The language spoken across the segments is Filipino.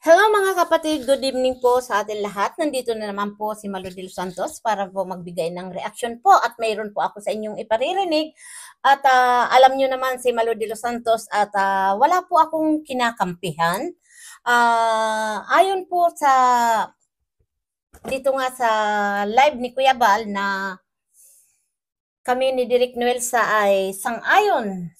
Hello mga kapatid, good evening po sa atin lahat. Nandito na naman po si Malo de los Santos para po magbigay ng reaction po at mayroon po ako sa inyong iparirinig. At alam nyo naman si Malo de los Santos at wala po akong kinakampihan. Ayon po sa dito nga sa live ni Kuya Bal na kami ni Direk Noelsa ay sang-ayon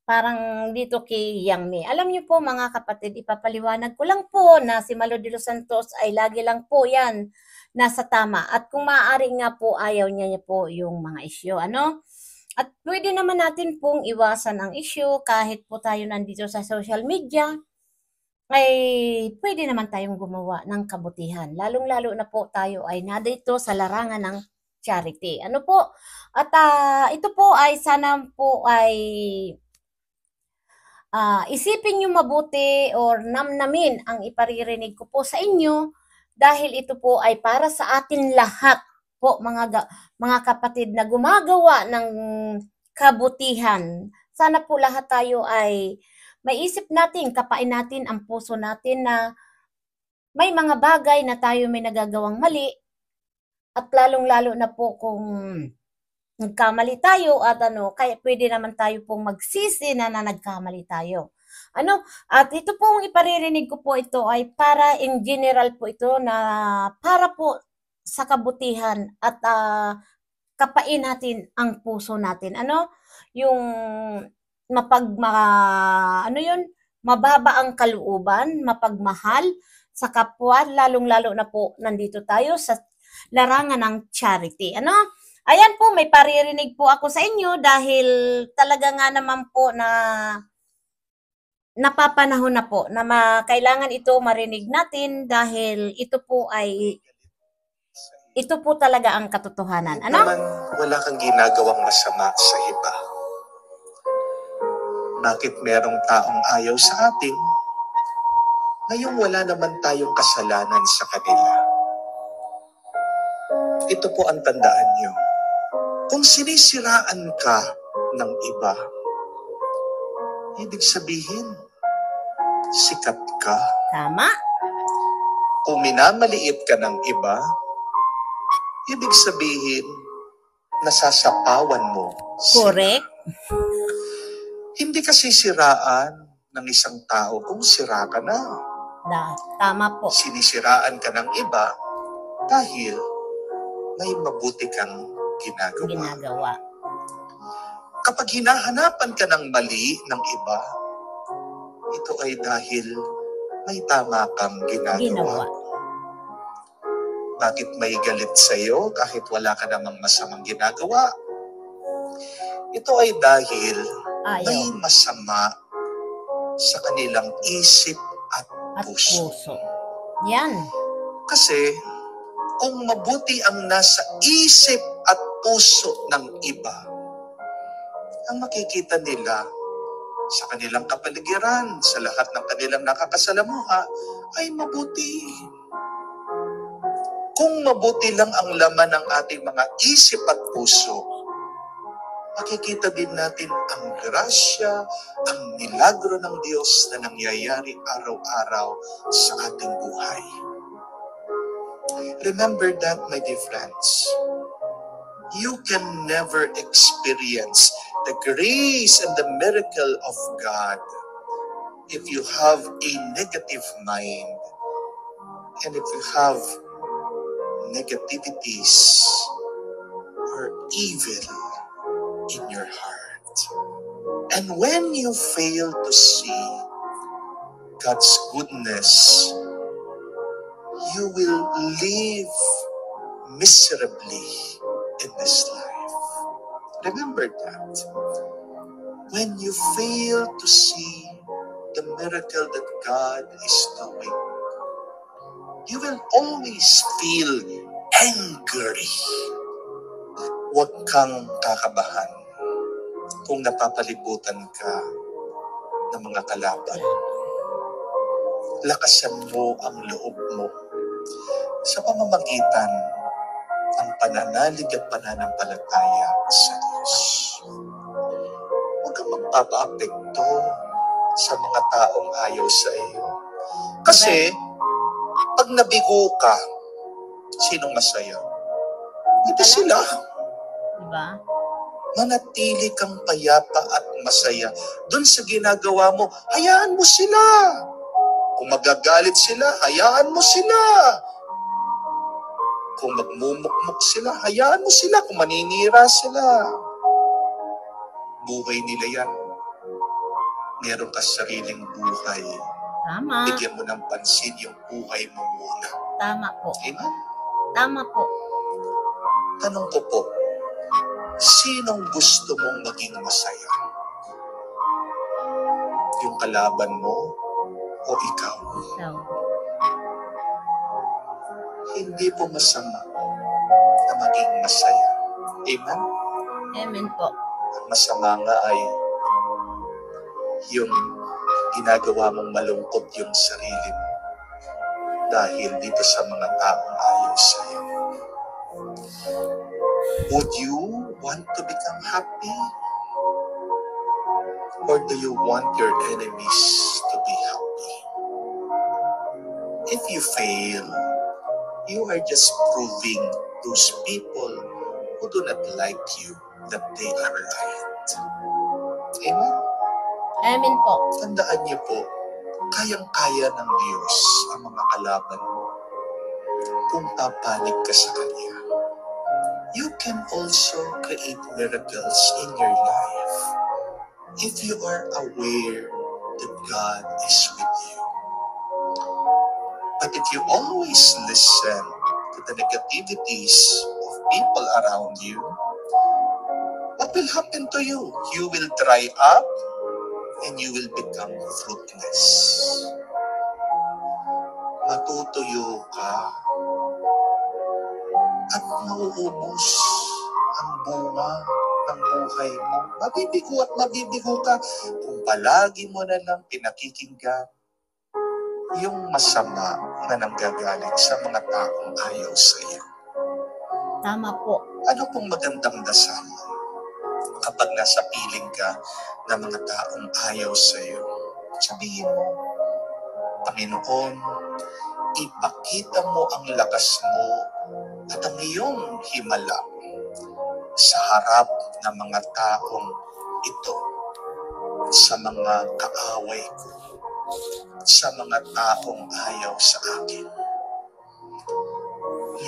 parang dito kay Yang Mi. Alam niyo po mga kapatid, ipapaliwanag ko lang po na si Malo de los Santos ay lagi lang po yan nasa tama. At kung maaari nga po, ayaw niya po yung mga isyo. Ano? At pwede naman natin pong iwasan ang isyo kahit po tayo nandito sa social media ay pwede naman tayong gumawa ng kabutihan. Lalong-lalo na po tayo ay nadito sa larangan ng charity. Ano po? At ito po ay sana po ay isipin nyo mabuti or namnamin ang iparirinig ko po sa inyo dahil ito po ay para sa atin lahat po mga kapatid na gumagawa ng kabutihan. Sana po lahat tayo ay maisip natin, kapain natin ang puso natin na may mga bagay na tayo may nagagawang mali at lalong-lalo na po kung nagkamali tayo at kaya pwede naman tayo pong magsisi na nagkamali tayo. At ito pong iparirinig ko po ito ay para in general po ito na para po sa kabutihan at kapain natin ang puso natin. Yung mababa ang kalooban, mapagmahal sa kapwa, lalong-lalo na po nandito tayo sa larangan ng charity. Ayan po, may paririnig po ako sa inyo dahil talaga nga naman po na napapanahon na po na kailangan ito marinig natin dahil ito po talaga ang katotohanan. Naman wala kang ginagawang masama sa iba. Bakit merong taong ayaw sa atin, ngayong wala naman tayong kasalanan sa kanila? Ito po ang tandaan nyo. Kung sinisiraan ka ng iba, ibig sabihin, sikat ka. Tama. Kung minamaliit ka ng iba, ibig sabihin, nasasapawan mo. Correct. Hindi ka sisiraan ng isang tao kung sira ka na. Tama po. Sinisiraan ka ng iba dahil may mabuti kang ginagawa. Kapag hinahanapan ka ng mali ng iba, ito ay dahil may tama kang ginagawa. Bakit may galit sa'yo kahit wala ka namang masamang ginagawa? Ito ay dahil may masama sa kanilang isip at puso. Yan. Kasi kung mabuti ang nasa isip at puso ng iba, ang makikita nila sa kanilang kapaligiran, sa lahat ng kanilang nakakasalamuha, ay mabuti. Kung mabuti lang ang laman ng ating mga isip at puso, makikita din natin ang grasya, ang milagro ng Diyos na nangyayari araw-araw sa ating buhay. Remember that, my dear friends. You can never experience the grace and the miracle of God if you have a negative mind and if you have negativities or evil in your heart. And when you fail to see God's goodness, you will live miserably in this life. Remember that. When you fail to see the miracle that God is doing, you will always feel angry. Huwag kang kakabahan kung napapalibutan ka ng mga kalaban. Lakasan mo ang loob mo sa pamamagitan ng pananalig at pananampalataya sa Diyos. Huwag kang magpapaapekto sa mga taong ayaw sa iyo. Kasi, pag nabigo ka, sinong masaya? Hindi sila. Diba? Manatili kang payapa at masaya. Doon sa ginagawa mo, hayaan mo sila. Kung magagalit sila, hayaan mo sila. Kung magmumukmuk sila, hayaan mo sila. Kung maninira sila, buhay nila yan. Meron ka sariling buhay. Tama. Bigyan mo ng pansin yung buhay mo muna. Tama po. Amen? Tama po. Tanong ko po, sinong gusto mong maging masaya? Yung kalaban mo o ikaw? So, Hindi po masama na maging masaya. Amen? amen po. Ang masama nga ay yung ginagawa mong malungkot yung sarili mo dahil dito sa mga taong ayaw sa'yo. Would you want to become happy? Or do you want your enemies to be happy? If you fail, you are just proving those people who do not like you that they are right. Amen? Amen po. Tandaan niyo po, kayang-kaya ng Diyos ang mga kalaban mo kung papanig ka sa Kanya. You can also create miracles in your life if you are aware that God is with you. But if you always listen to the negativities of people around you, what will happen to you? You will dry up and you will become fruitless. Matutuyo ka at mauubos ang bunga ng buhay mo. Mabibigo at mabibigo ka kung palagi mo na lang pinakikinggan yung masama na nanggagaling sa mga taong ayaw sa iyo. Tama po. Ano pong magandang dasal kapag nasa piling ka ng mga taong ayaw sa iyo? Sabihin mo, Panginoon, ipakita mo ang lakas mo at ang iyong himala sa harap ng mga taong ito, sa mga kaaway ko, sa mga taong ayaw sa akin.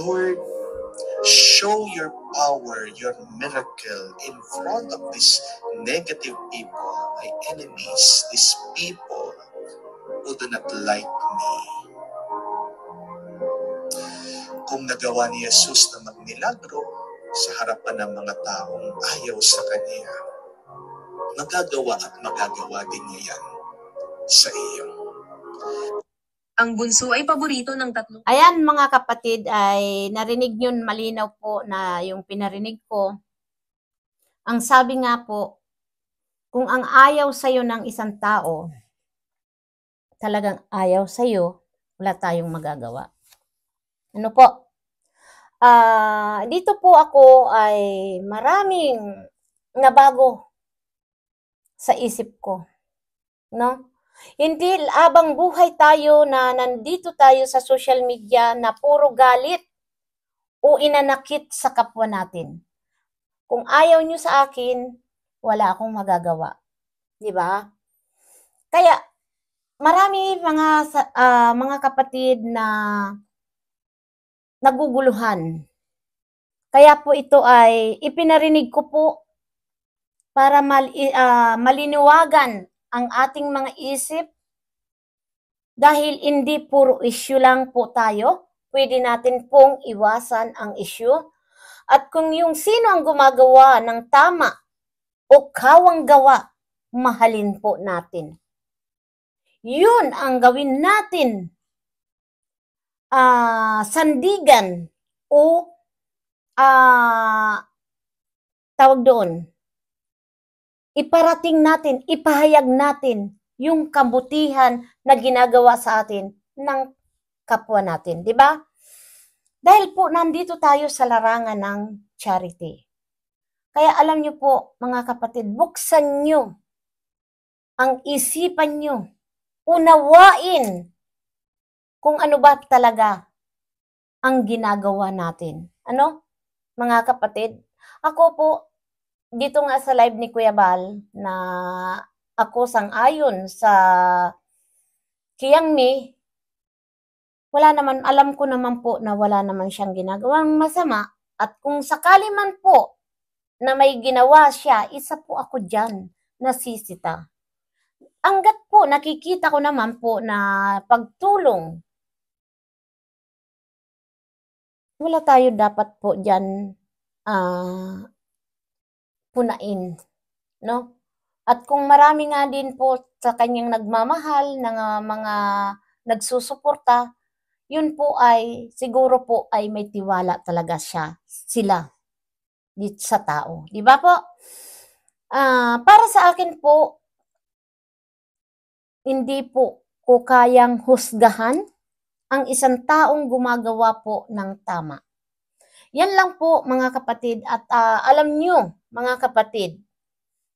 Lord, show your power, your miracle in front of these negative people, my enemies, these people who do not like me. Kung nagawa ni Jesus na magmilagro sa harapan ng mga taong ayaw sa Kanya, magagawa at magagawa din niya yan sa iyo. Ang bunso ay paborito ng tatlong... Ayan mga kapatid, ay narinig nyo malinaw po na yung pinarinig ko. Ang sabi nga po, kung ang ayaw sa'yo ng isang tao, talagang ayaw sa'yo, wala tayong magagawa. Ano po? Dito po ako ay maraming nabago sa isip ko. No? Hindi abang buhay tayo na nandito tayo sa social media na puro galit o inanakit sa kapwa natin. Kung ayaw nyo sa akin, wala akong magagawa. Di ba? Kaya, marami mga kapatid na naguguluhan. Kaya po ito ay ipinarinig ko po para maliniwagan ang ating mga isip dahil hindi puro issue lang po tayo. Pwede natin pong iwasan ang issue. At kung yung sino ang gumagawa ng tama o kawang gawa, mahalin po natin. Yun ang gawin natin. Sandigan o tawag doon. Iparating natin, ipahayag natin yung kabutihan na ginagawa sa atin ng kapwa natin, di ba? Dahil po nandito tayo sa larangan ng charity. Kaya alam nyo po, mga kapatid, buksan nyo ang isipan nyo, unawain kung ano ba talaga ang ginagawa natin. Ano, mga kapatid? Ako po, dito nga sa live ni Kuya Bal, na ako sang-ayon sa Kiangmi, alam ko naman po na wala naman siyang ginagawang masama. At kung sakali man po na may ginawa siya, isa po ako dyan nasisita. Hangga't po nakikita ko naman po na pagtulong, wala tayo dapat po dyan punain, no? At kung marami nga din po sa kanyang nagmamahal ng mga nagsusuporta, yun po ay siguro po ay may tiwala talaga sila dito sa tao. Di ba po? Para sa akin po, hindi po ko kayang husgahan ang isang taong gumagawa po ng tama. Yan lang po mga kapatid, at alam nyo mga kapatid,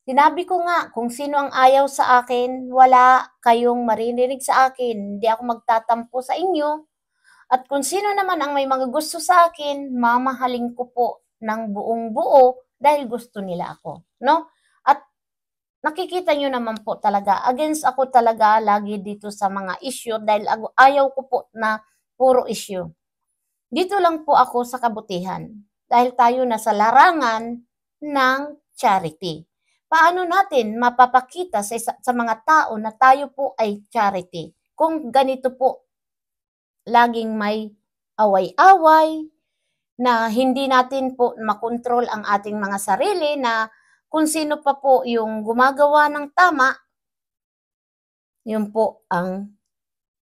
sinabi ko nga, kung sino ang ayaw sa akin, wala kayong maririnig sa akin. Hindi ako magtatampo sa inyo. At kung sino naman ang may mga gusto sa akin, mamahalin ko po ng buong buo dahil gusto nila ako. No? At nakikita nyo naman po talaga, against ako talaga lagi dito sa mga issue dahil ayaw ko po na puro issue. Dito lang po ako sa kabutihan dahil tayo nasa larangan ng charity. Paano natin mapapakita sa mga tao na tayo po ay charity? Kung ganito po, laging may away-away, na hindi natin po makontrol ang ating mga sarili, na kung sino pa po yung gumagawa ng tama, yun po ang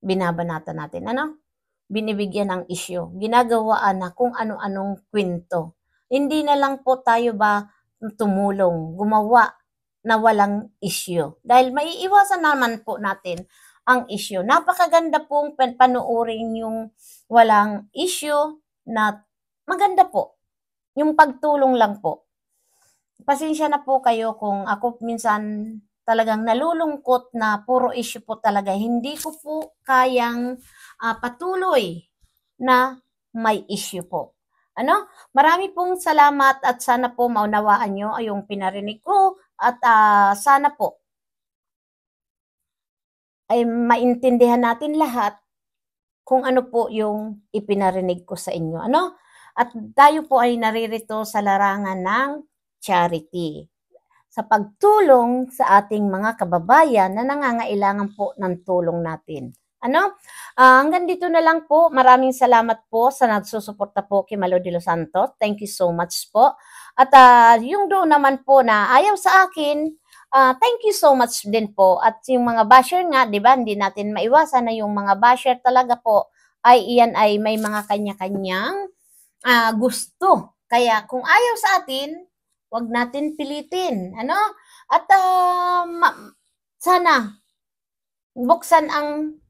binabanatan natin. Ano? Binibigyan ng issue. Ginagawaan na kung ano-anong kwento. Hindi na lang po tayo ba tumulong, gumawa na walang issue. Dahil maiiwasan naman po natin ang issue. Napakaganda pong panuorin yung walang issue na maganda po. Yung pagtulong lang po. Pasensya na po kayo kung ako minsan talagang nalulungkot na puro issue po talaga. Hindi ko po kayang patuloy na may issue po. Ano? Marami pong salamat at sana po maunawaan nyo yung pinarinig ko at sana po ay maintindihan natin lahat kung ano po yung ipinarinig ko sa inyo. Ano? At tayo po ay naririto sa larangan ng charity, sa pagtulong sa ating mga kababayan na nangangailangan po ng tulong natin. Ano? Hanggang dito na lang po. Maraming salamat po sa nagsusuporta po kay Malo de los Santos. Thank you so much po. At yung doon naman po na ayaw sa akin, thank you so much din po. At yung mga basher nga, di ba, hindi natin maiwasan na yung mga basher talaga po ay iyan ay may mga kanya-kanyang gusto. Kaya kung ayaw sa atin, wag natin pilitin. Ano? At sana buksan ang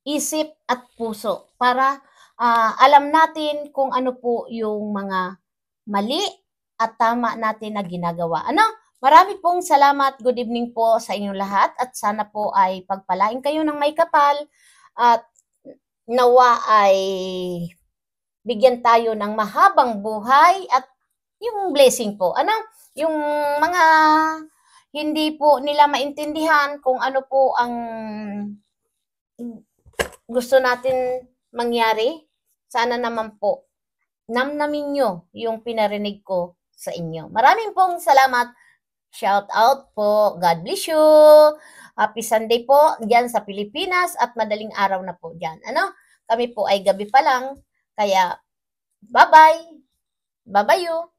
isip at puso para alam natin kung ano po yung mga mali at tama natin na ginagawa. Ano? Marami pong salamat. Good evening po sa inyong lahat at sana po ay pagpalain kayo ng may kapal at nawa ay bigyan tayo ng mahabang buhay at yung blessing po. Ano? Yung mga hindi po nila maintindihan kung ano po ang gusto natin mangyari, sana naman po namnamin nyo yung pinarinig ko sa inyo. Maraming pong salamat. Shout out po. God bless you. Happy Sunday po dyan sa Pilipinas at madaling araw na po dyan. Ano? Kami po ay gabi pa lang. Kaya bye-bye. Bye-bye you.